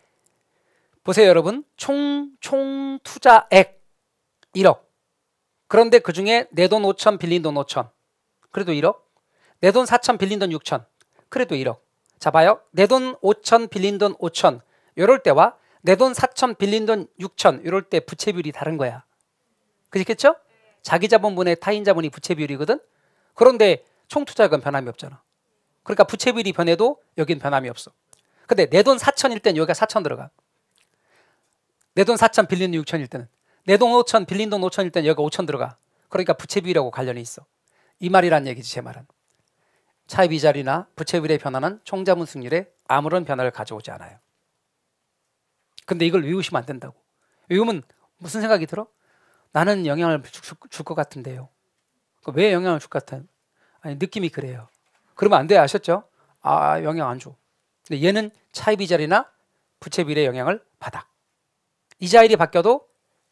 보세요 여러분. 총 투자액 1억. 그런데 그중에 내 돈 5천 빌린 돈 5천. 그래도 1억. 내 돈 4천 빌린 돈 6천. 그래도 1억. 자 봐요. 내 돈 5천 빌린 돈 5천. 이럴 때와 내 돈 4천 빌린 돈 6천. 이럴 때 부채비율이 다른 거야. 그렇겠죠? 자기 자본분의 타인 자본이 부채비율이거든. 그런데 총 투자액은 변함이 없잖아. 그러니까 부채비율이 변해도 여긴 변함이 없어. 근데 내 돈 4천일 땐 여기가 4천 들어가. 내 돈 4천 빌린 돈 6천일 때는. 내 돈 5천 빌린 돈 5천일 땐 여기가 5천 들어가. 그러니까 부채비율하고 관련이 있어. 이 말이란 얘기지 제 말은. 차입 이자율이나 부채비율의 변화는 총자본 수익률에 아무런 변화를 가져오지 않아요. 근데 이걸 외우시면 안 된다고. 외우면 무슨 생각이 들어? 나는 영향을 줄 것 같은데요. 왜 영향을 줄 것 같아요? 아니 느낌이 그래요. 그러면 안 돼요. 아셨죠? 아 영향 안 줘. 근데 얘는 차입 이자율이나 부채비율의 영향을 받아. 이자율이 바뀌어도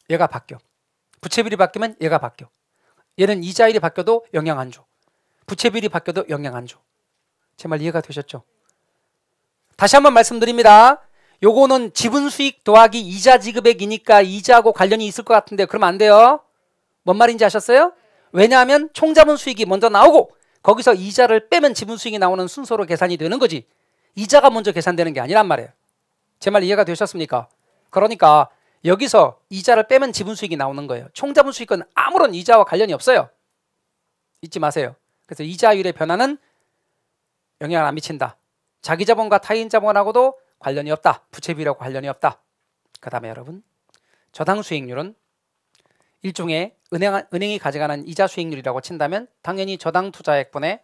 얘가 바뀌어. 부채비율이 바뀌면 얘가 바뀌어. 얘는 이자율이 바뀌어도 영향 안 줘. 부채비율이 바뀌어도 영향 안 줘. 제 말 이해가 되셨죠? 다시 한번 말씀드립니다. 요거는 지분 수익 더하기 이자 지급액이니까 이자하고 관련이 있을 것 같은데 그러면 안 돼요. 뭔 말인지 아셨어요? 왜냐하면 총자본 수익이 먼저 나오고 거기서 이자를 빼면 지분 수익이 나오는 순서로 계산이 되는 거지. 이자가 먼저 계산되는 게 아니란 말이에요. 제 말 이해가 되셨습니까? 그러니까 여기서 이자를 빼면 지분 수익이 나오는 거예요. 총자본 수익은 아무런 이자와 관련이 없어요. 잊지 마세요. 그래서 이자율의 변화는 영향을 안 미친다. 자기 자본과 타인 자본하고도 관련이 없다. 부채비율하고 관련이 없다. 그 다음에 여러분 저당 수익률은 일종의 은행이 가져가는 이자 수익률이라고 친다면 당연히 저당 투자액분의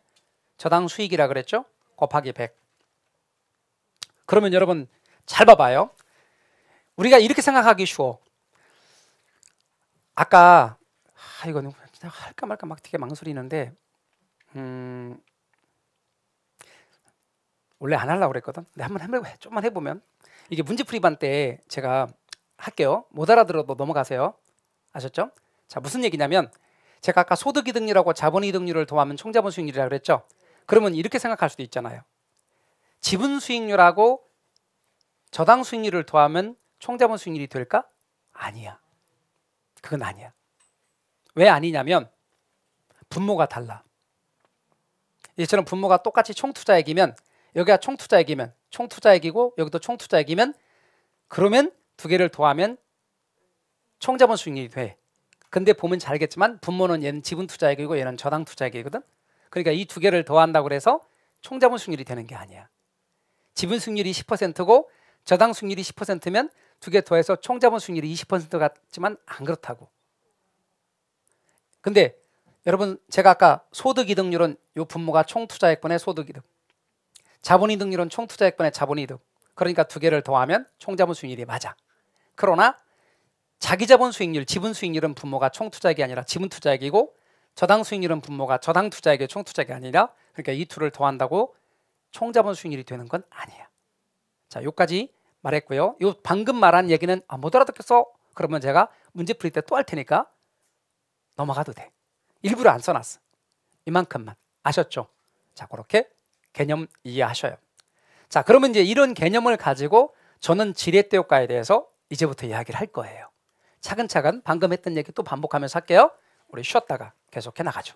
저당 수익이라 그랬죠? 곱하기 100. 그러면 여러분 잘 봐봐요. 우리가 이렇게 생각하기 쉬워. 아까 이거는 할까 말까 막 되게 망설이는데 원래 안 하려고 그랬거든. 근데 한번 좀만 해보면 이게 문제풀이반 때 제가 할게요. 못 알아들어도 넘어가세요. 아셨죠? 자 무슨 얘기냐면 제가 아까 소득이득률하고 자본이득률을 더하면 총자본 수익률이라고 그랬죠. 그러면 이렇게 생각할 수도 있잖아요. 지분 수익률하고 저당 수익률을 더하면 총자본 수익률이 될까? 아니야. 그건 아니야. 왜 아니냐면 분모가 달라. 이처럼 분모가 똑같이 총투자액이면 여기가 총투자액이면 총투자액이고 여기도 총투자액이면 그러면 두 개를 더하면 총자본 수익률이 돼. 근데 보면 잘 알겠지만 분모는 얘는 지분 투자액이고 얘는 저당 투자액이거든. 그러니까 이 두 개를 더한다고 해서 총자본 수익률이 되는 게 아니야. 지분 수익률이 10%고 저당 수익률이 10%면 두 개 더해서 총자본 수익률이 20% 같지만 안 그렇다고. 근데 여러분 제가 아까 소득이득률은 요 분모가 총투자액분의 소득이득, 자본이득률은 총투자액분의 자본이득. 그러니까 두 개를 더하면 총자본 수익률이 맞아. 그러나 자기자본 수익률, 지분 수익률은 분모가 총투자액이 아니라 지분 투자액이고 저당 수익률은 분모가 저당 투자액의 총투자액이 아니라 그러니까 이 둘을 더한다고 총자본 수익률이 되는 건 아니야. 자, 여기까지 말했고요. 요 방금 말한 얘기는 못 알아듣겠어? 그러면 제가 문제 풀이 때 또 할 테니까 넘어가도 돼. 일부러 안 써놨어. 이만큼만. 아셨죠? 자, 그렇게 개념 이해하셔요. 자, 그러면 이제 이런 개념을 가지고 저는 지렛대 효과에 대해서 이제부터 이야기를 할 거예요. 차근차근 방금 했던 얘기 또 반복하면서 할게요. 우리 쉬었다가 계속해 나가죠.